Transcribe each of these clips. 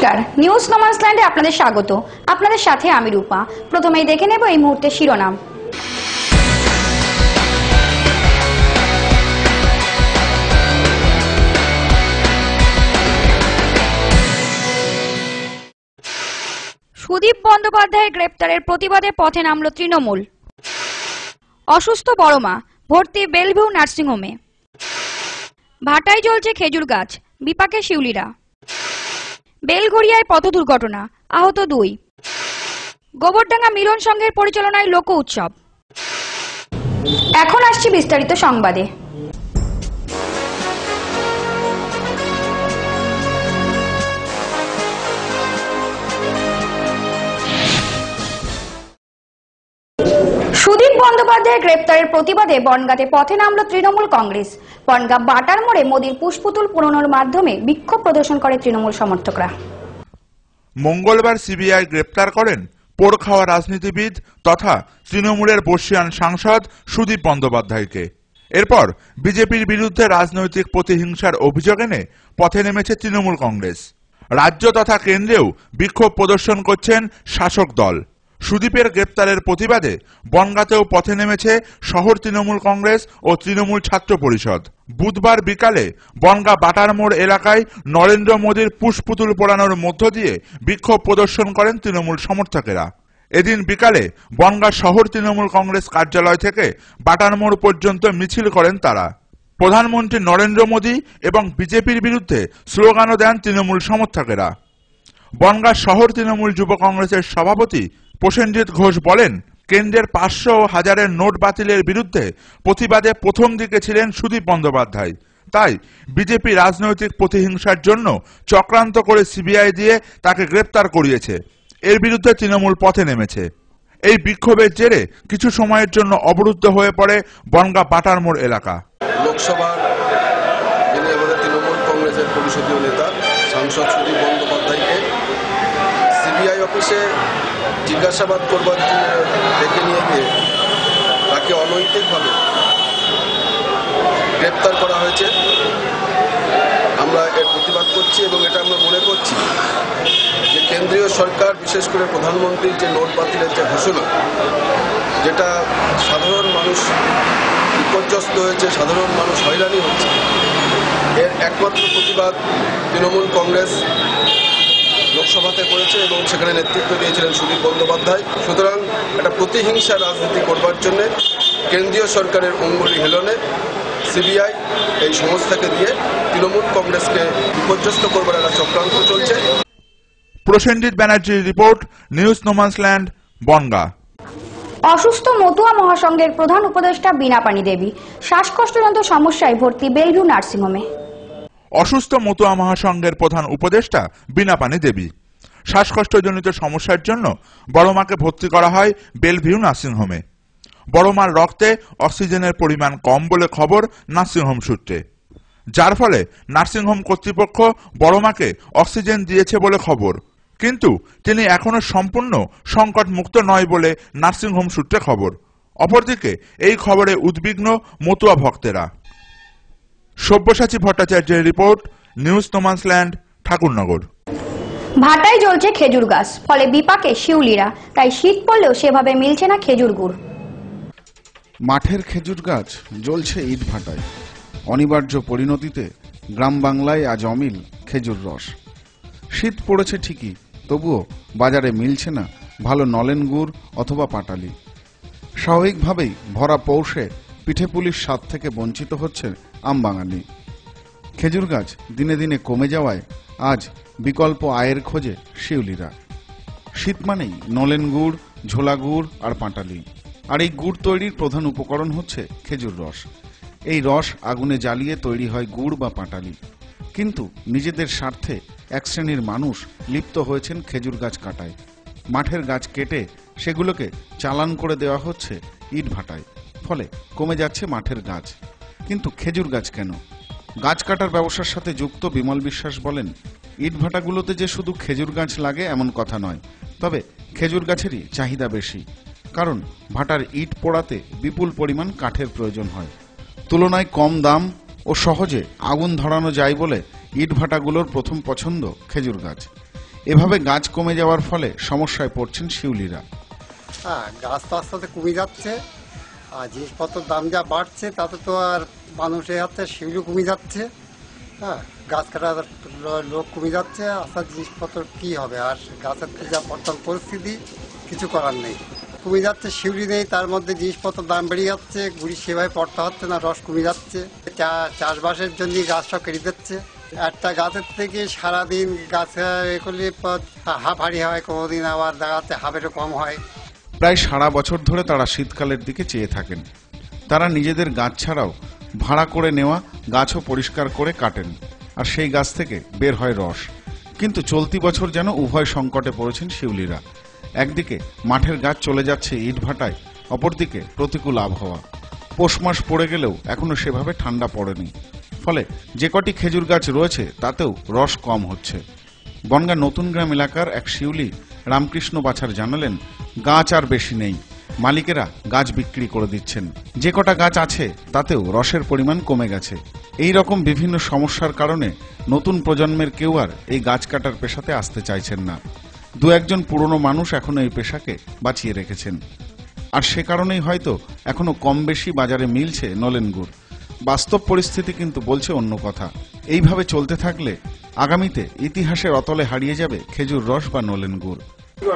নমস্কার, নিউজ নোম্যান্সল্যান্ডে আপনাদের স্বাগত। আপনাদের সাথে আমি রূপা। প্রথমেই দেখে নেব এই মুহূর্তের শিরোনাম। সুদীপ বন্দ্যোপাধ্যায়ের গ্রেপ্তারের প্রতিবাদে পথে নামল তৃণমূল। অসুস্থ বড় মা, ভর্তি বেলভিউ নার্সিংহোমে। ভাটায় জ্বলছে খেজুর গাছ, বিপাকে শিউলিরা। বেলঘড়িয়ায় পথ দুর্ঘটনা, আহত 2। গোবরডাঙ্গা মিলন সংঘের পরিচালনায় লোক উৎসব। এখন আসছি বিস্তারিত সংবাদে। সুদীপ বন্দ্যোপাধ্যায়ের গ্রেপ্তারের প্রতিবাদে বনগাঁতে পথে নামল তৃণমূল কংগ্রেস। বনগাঁ বাটার মোড়ে মোদীর পুষ্পতুল পোড়ানোর মাধ্যমে বিক্ষোভ প্রদর্শন করে তৃণমূল সমর্থকরা। মঙ্গলবার সিবিআই গ্রেপ্তার করেন পোড় খাওয়া রাজনীতিবিদ তথা তৃণমূলের বর্ষীয়ান সাংসদ সুদীপ বন্দ্যোপাধ্যায়কে। এরপর বিজেপির বিরুদ্ধে রাজনৈতিক প্রতিহিংসার অভিযোগ এনে পথে নেমেছে তৃণমূল কংগ্রেস। রাজ্য তথা কেন্দ্রেও বিক্ষোভ প্রদর্শন করছেন শাসক দল। সুদীপের গ্রেপ্তারের প্রতিবাদে বনগাঁতেও পথে নেমেছে শহর তৃণমূল কংগ্রেস ও তৃণমূল ছাত্র পরিষদ। বুধবার বিকালে বনগাঁ বাটার মোড় এলাকায় নরেন্দ্র মোদীর পুষ্পতুল পোড়ানোর মধ্য দিয়ে বিক্ষোভ প্রদর্শন করেন তৃণমূল সমর্থকেরা। এদিন বিকালে বনগাঁ শহর তৃণমূল কংগ্রেস কার্যালয় থেকে বাটার মোড় পর্যন্ত মিছিল করেন তারা। প্রধানমন্ত্রী নরেন্দ্র মোদী এবং বিজেপির বিরুদ্ধে স্লোগানও দেন তৃণমূল সমর্থকেরা। বনগাঁ শহর তৃণমূল যুব কংগ্রেসের সভাপতি প্রসেনজিৎ ঘোষ বলেন, কেন্দ্রের 500 ও 1000-এর নোট বাতিলের বিরুদ্ধে প্রতিবাদে প্রথম দিকে ছিলেন সুদীপ বন্দ্যোপাধ্যায়। তাই বিজেপি রাজনৈতিক প্রতিহিংসার জন্য চক্রান্ত করে সিবিআই দিয়ে তাকে গ্রেপ্তার করিয়েছে। এর বিরুদ্ধে তৃণমূল পথে নেমেছে। এই বিক্ষোভের জেরে কিছু সময়ের জন্য অবরুদ্ধ হয়ে পড়ে বনগাঁ বাটার মোড় এলাকা। লোকসভার যিনি আমাদের তৃণমূল কংগ্রেসের পরিষদীয় নেতা সাংসদ সুদীপ বন্দ্যোপাধ্যায়কে সিবিআই অফিসে জিজ্ঞাসাবাদ করবার জন্য ডেকে নিয়ে গিয়ে তাকে অনৈতিকভাবে গ্রেপ্তার করা হয়েছে। আমরা এর প্রতিবাদ করছি এবং এটা আমরা মনে করছি যে কেন্দ্রীয় সরকার, বিশেষ করে প্রধানমন্ত্রীর যে নোট বাতিলের যে ঘোষণা, যেটা সাধারণ মানুষ বিপর্যস্ত হয়েছে, সাধারণ মানুষ হয়রানি হচ্ছে, এর একমাত্র প্রতিবাদ তৃণমূল কংগ্রেস লোকসভাতে করেছে এবং সেখানে নেতৃত্ব দিয়েছিলেন সুদীপ বন্দ্যোপাধ্যায়। সুতরাং একটা প্রতিহিংসা রাজনীতি করবার জন্য কেন্দ্রীয় সরকারের অঙ্গুলি হেলনে সিবিআই এই সংস্থাকে দিয়ে তৃণমূল কংগ্রেসকে বিপর্যস্ত করবার একটা চক্রান্ত চলছে। প্রসেনজিৎ ব্যানার্জির রিপোর্ট, নিউজ নোম্যান্সল্যান্ড, বনগাঁ। অসুস্থ মতুয়া মহাসংঘের প্রধান উপদেষ্টা বীণাপানি দেবী শ্বাসকষ্টজনিত সমস্যায় ভর্তি বেলভিউ নার্সিংহোমে। অসুস্থ মতুয়া মহাসংঘের প্রধান উপদেষ্টা বীণাপানি দেবী শ্বাসকষ্টজনিত সমস্যার জন্য বড়মাকে ভর্তি করা হয় বেলভিউ নার্সিংহোমে। বড়মার রক্তে অক্সিজেনের পরিমাণ কম বলে খবর নার্সিংহোম সূত্রে, যার ফলে নার্সিংহোম কর্তৃপক্ষ বড়মাকে অক্সিজেন দিয়েছে বলে খবর, কিন্তু তিনি এখনো সম্পূর্ণ সংকট মুক্ত নয় বলে নার্সিংহোম সূত্রে খবর। অপরদিকে এই খবরে উদ্বিগ্ন মতুয়া ভক্তেরা। সব্যসাচী ভট্টাচার্যের রিপোর্ট, নিউজ নোম্যান্সল্যান্ড, ঠাকুরনগর। ভাটায় জ্বলছে খেজুর গাছ, ফলে বিপাকে শিউলিরা। তাই শীত পড়লেও সেভাবে মিলছে না খেজুর গুড়। মাঠের খেজুর গাছ জ্বলছে ইট ভাটায়। অনিবার্য পরিণতিতে গ্রাম বাংলায় আজ অমিল খেজুর রস। শীত পড়েছে ঠিকই, তবুও বাজারে মিলছে না ভালো নলেন গুড় অথবা পাটালি। স্বাভাবিকভাবেই ভরা পৌষে পিঠেপুলির স্বাদ থেকে বঞ্চিত হচ্ছে আমবাঙালি। খেজুর গাছ দিনে দিনে কমে যাওয়ায় আজ বিকল্প আয়ের খোঁজে শিউলিরা। শীত মানেই নলেন গুড়, ঝোলা গুড় আর পাটালি। আর এই গুড় তৈরির প্রধান উপকরণ হচ্ছে খেজুর রস। এই রস আগুনে জ্বালিয়ে তৈরি হয় গুড় বা পাটালি। কিন্তু নিজেদের স্বার্থে এক শ্রেণীর মানুষ লিপ্ত হয়েছেন খেজুর গাছ কাটায়। মাঠের গাছ কেটে সেগুলোকে চালান করে দেওয়া হচ্ছে ইট ভাটায়, ফলে কমে যাচ্ছে মাঠের গাছ। কিন্তু খেজুর গাছ কেন? গাছ কাটার ব্যবসার সাথে যুক্ত বিমল বিশ্বাস বলেন, ইট ভাটাগুলোতে যে শুধু খেজুর গাছ লাগে এমন কথা নয়, তবে খেজুর গাছেরই চাহিদা বেশি। কারণ ভাটার ইট পোড়াতে বিপুল পরিমাণ কাঠের প্রয়োজন হয়। তুলনায় কম দাম ও সহজে আগুন ধরানো যায় বলে ইট ভাটাগুলোর প্রথম পছন্দ খেজুর গাছ। এভাবে গাছ কমে যাওয়ার ফলে সমস্যায় পড়ছেন শিউলিরা। হ্যাঁ, গাছ তো আস্তে আস্তে কমে যাচ্ছে, আর জিনিসপত্রের দাম যা বাড়ছে তাতে তো আর মানুষের হাতে শিউলি কমে যাচ্ছে। হ্যাঁ, গাছ কাটার লোক কমে যাচ্ছে, আস্তে জিনিসপত্র কি হবে, আর গাছের যা বর্তমান পরিস্থিতি কিছু করার নেই, কমে যাচ্ছে, শিউলি নেই, তার মধ্যে জিনিসপত্রের দাম বেড়ে যাচ্ছে, গুড়ি সেভাবে পড়তে হচ্ছে না, রস কমে যাচ্ছে, চাষবাসের জন্য গাছ সব কেটে দিচ্ছে। একটা গাছের থেকে সারাদিন গাছে এ করলে হাফ হাড়ি হয়, কোনোদিন আবার দেখা যাচ্ছে হাফেরও কম হয়। প্রায় সারা বছর ধরে তারা শীতকালের দিকে চেয়ে থাকেন। তারা নিজেদের গাছ ছাড়াও ভাড়া করে নেওয়া গাছও পরিষ্কার করে কাটেন, আর সেই গাছ থেকে বের হয় রস। কিন্তু চলতি বছর যেন উভয় সংকটে পড়েছেন শিউলিরা। একদিকে মাঠের গাছ চলে যাচ্ছে ইটভাটায়, অপরদিকে প্রতিকূল আবহাওয়া। পৌষ মাস পড়ে গেলেও এখনো সেভাবে ঠান্ডা পড়েনি, ফলে যে কটি খেজুর গাছ রয়েছে তাতেও রস কম হচ্ছে। বনগাঁ নতুন গ্রাম এলাকার এক শিউলি রামকৃষ্ণ বাছার জানালেন, গাছ আর বেশি নেই, মালিকেরা গাছ বিক্রি করে দিচ্ছেন। যে কটা গাছ আছে তাতেও রসের পরিমাণ কমে গেছে। এই রকম বিভিন্ন সমস্যার কারণে নতুন প্রজন্মের কেউ আর এই গাছ কাটার পেশাতে আসতে চাইছেন না। দু একজন পুরনো মানুষ এখনো এই পেশাকে বাঁচিয়ে রেখেছেন, আর সে কারণেই হয়তো এখনো কম বেশি বাজারে মিলছে নলেন গুড়। বাস্তব পরিস্থিতি কিন্তু বলছে অন্য কথা। এইভাবে চলতে থাকলে আগামীতে ইতিহাসের অতলে হারিয়ে যাবে খেজুর রস বা নলেন গুড়।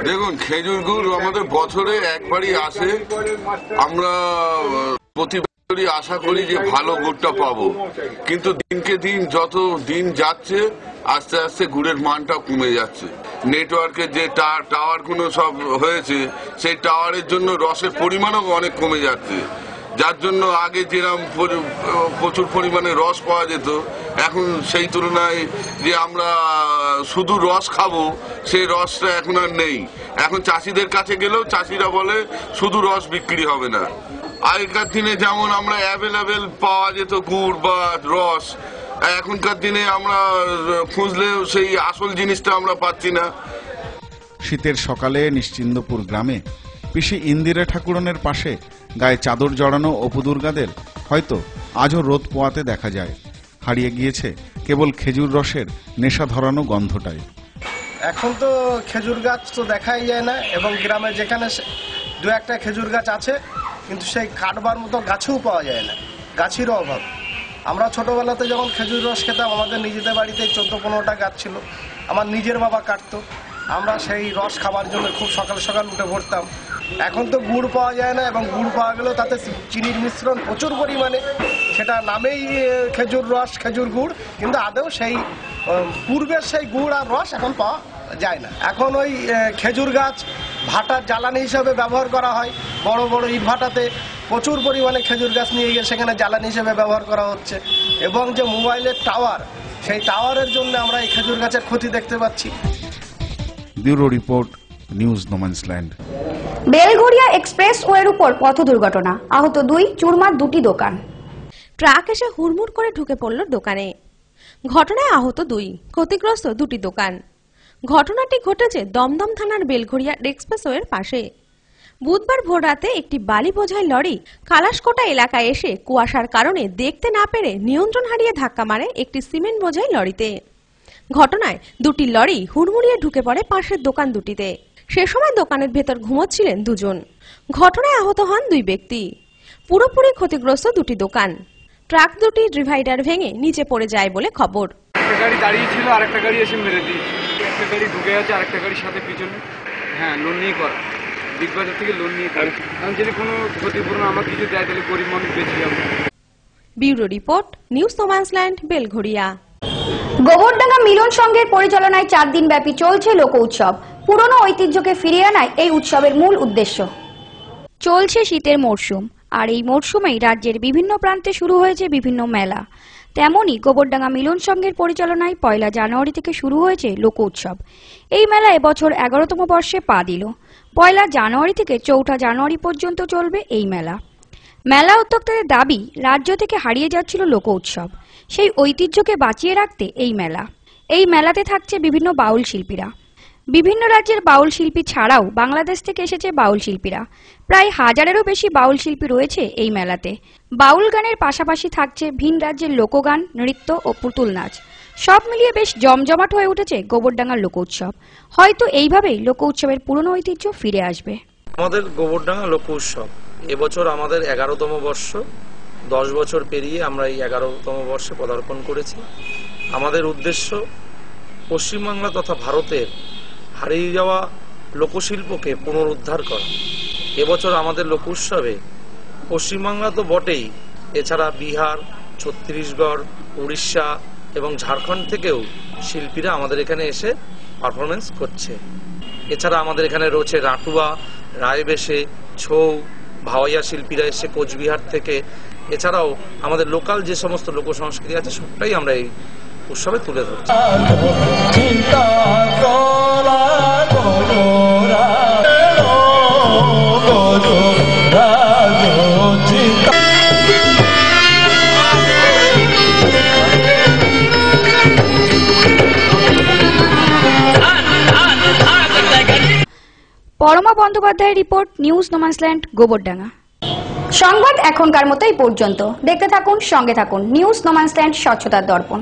দেখুন, খেজুর গুড় আমাদের বছরে একবারই আসে। আমরা প্রতি বছরই আশা করি যে ভালো গুড়টা পাবো, কিন্তু দিনকে দিন যত দিন যাচ্ছে আস্তে আস্তে গুড়ের মানটা কমে যাচ্ছে। নেটওয়ার্কের যে টাওয়ার গুলো সব হয়েছে, সেই টাওয়ারের জন্য রসের পরিমাণও অনেক কমে যাচ্ছে, যার জন্য আগে যেরকম প্রচুর পরিমাণে রস পাওয়া যেত, এখন সেই তুলনায় যে আমরা শুধু রস খাবো সেই রসটা এখন আর নেই। এখন চাষিদের কাছে গেলেও চাষিরা বলে শুধু রস বিক্রি হবে না। আগেকার দিনে যেমন আমরা অ্যাভেলেবেল পাওয়া যেত গুড় বা রস, এখনকার দিনে আমরা খুঁজলেও সেই আসল জিনিসটা আমরা পাচ্ছি না। শীতের সকালে নিশ্চিন্দপুর গ্রামে পিসি ইন্দিরা ঠাকুরনের পাশে গায়ে চাদর জড়ানো অপু দুর্গাদের হয়তো আজও রোদ পোয়াতে দেখা যায়। হারিয়ে গিয়েছে কেবল খেজুর রসের নেশা ধরানো গন্ধটাই। এখন তো খেজুর গাছ তো দেখাই যায় না, এবং গ্রামে যেখানে দু একটা খেজুর গাছ আছে কিন্তু সেই কাটবার মতো গাছেও পাওয়া যায় না, গাছেরও অভাব। আমরা ছোটবেলাতে যখন খেজুর রস খেতাম, আমাদের নিজেদের বাড়িতে 14-15টা গাছ ছিল, আমার নিজের বাবা কাটতো, আমরা সেই রস খাবার জন্য খুব সকাল সকাল উঠে পড়তাম। এখন তো গুড় পাওয়া যায় না, এবং গুড় পাওয়া গেলেও তাতে চিনির মিশ্রণ প্রচুর পরিমাণে, সেটা নামেই খেজুর রস, খেজুর গুড়, কিন্তু আদৌ সেই পূর্বের সেই গুড় আর রস এখন পাওয়া যায় না। এখন ওই খেজুর গাছ ভাটার জ্বালানি হিসাবে ব্যবহার করা হয়। বড় বড় ইট ভাটাতে প্রচুর পরিমাণে খেজুর গাছ নিয়ে গিয়ে সেখানে জ্বালানি হিসেবে ব্যবহার করা হচ্ছে, এবং যে মোবাইলের টাওয়ার, সেই টাওয়ারের জন্য আমরা এই খেজুর গাছের ক্ষতি দেখতে পাচ্ছি। Bureau report, news no man's land. Belgharia এক্সপ্রেসওয়ের উপর পথ দুর্ঘটনা, আহত 2, চুরমার 2টি দোকান। ট্রাক এসে হুড়মুড় করে ঢুকে পড়ল দোকানে। ঘটনায় আহত 2, ক্ষতিগ্রস্ত 2টি দোকান। ঘটনাটি ঘটেছে দমদম থানার বেলঘরিয়া এক্সপ্রেসওয়ের পাশে। বুধবার ভোররাতে একটি বালি বোঝাই লরি কালাসকোটা এলাকায় এসে কুয়াশার কারণে দেখতে না পেরে নিয়ন্ত্রণ হারিয়ে ধাক্কা মারে একটি সিমেন্ট বোঝাই লরিতে। ঘটনায় 2টি লরি হুড়মুড়িয়ে ঢুকে পড়ে পাশের দোকান দুটিতে। সে সময় দোকানের ভেতর ঘুমোচ্ছিলেন 2 জন। ঘটনায় আহত হন 2 ব্যক্তি। পুরোপুরি ক্ষতিগ্রস্ত 2টি দোকান। ট্রাক দুটি ডিভাইডার ভেঙে নিচে পড়ে যায় বলে খবর। একটা গাড়ি দাঁড়িয়ে ছিল, আরেকটা গাড়ি এসে মেরে দিয়েছে। একটা গাড়ি ঢুকে আছে, আরেকটা গাড়ির সাথে পিছনে। হ্যাঁ, লোন নিয়ে করা, বিগ বাজার থেকে লোন নিয়ে করা। আমি যদি কোনো ক্ষতিপূরণ আমার কিছু দেয় তাহলে গরিব মানুষ বেঁচে যাবে। Bureau report, news no man's land, Belgharia. Gobardanga Milan সংঘের পরিচালনায় 4 দিন ব্যাপী চলছে লোক উৎসব। পুরনো ঐতিহ্যকে ফিরিয়ে আনায় এই উৎসবের মূল উদ্দেশ্য। চলছে শীতের মরশুম, আর এই মরশুমেই রাজ্যের বিভিন্ন প্রান্তে শুরু হয়েছে বিভিন্ন মেলা। তেমনই গোবরডাঙ্গা মিলন সংঘের পরিচালনায় 1 জানুয়ারি থেকে শুরু হয়েছে লোক উৎসব। এই মেলা এবছর 11তম বর্ষে পা দিল। 1 জানুয়ারি থেকে 4 জানুয়ারি পর্যন্ত চলবে এই মেলা। মেলা উদ্যোক্তাদের দাবি, রাজ্য থেকে হারিয়ে যাচ্ছিল লোক উৎসব, সেই ঐতিহ্যকে বাঁচিয়ে রাখতে এই মেলা। এই মেলাতে থাকছে বিভিন্ন বাউল শিল্পীরা। বিভিন্ন রাজ্যের বাউল শিল্পী ছাড়াও বাংলাদেশ থেকে এসেছে বাউল শিল্পীরা। প্রায় 1000-এরও বেশি বাউল শিল্পী রয়েছে এই মেলাতে। বাউল গানের পাশাপাশি থাকছে ভিন রাজ্যের লোকগান, নৃত্য ও পুতুল নাচ। সব মিলিয়ে বেশ জমজমাট হয়ে উঠেছে গোবরডাঙ্গার লোক উৎসব। হয়তো এইভাবেই লোক উৎসবের পুরনো ঐতিহ্য ফিরে আসবে। আমাদের গোবরডাঙ্গা লোক উৎসব এবছর আমাদের 11তম বর্ষ। 10 বছর পেরিয়ে আমরা এই 11তম বর্ষে পদার্পণ করেছি। আমাদের উদ্দেশ্য পশ্চিমবাংলা তথা ভারতের হারিয়ে যাওয়া লোকশিল্পকে পুনরুদ্ধার করা। এবছর আমাদের লোক উৎসবে পশ্চিমবাংলা তো বটেই, এছাড়া বিহার, ছত্তিশগড়, উড়িষ্যা এবং ঝাড়খণ্ড থেকেও শিল্পীরা আমাদের এখানে এসে পারফরমেন্স করছে। এছাড়া আমাদের এখানে রয়েছে রাটুয়া, রায়বেশে, ছৌ, ভাওয়াইয়া শিল্পীরা এসে কোচবিহার থেকে। এছাড়াও আমাদের লোকাল যে সমস্ত লোক সংস্কৃতি আছে সবটাই আমরা এই উৎসবে তুলে ধরছি। পরমা বন্দ্যোপাধ্যায়ের রিপোর্ট, নিউজ নোম্যান্সল্যান্ড, গোবরডাঙ্গা। সংবাদ এখনকার মতো এই পর্যন্ত। দেখতে থাকুন, সঙ্গে থাকুন নিউজ নোম্যান্সল্যান্ড, স্বচ্ছতার দর্পণ।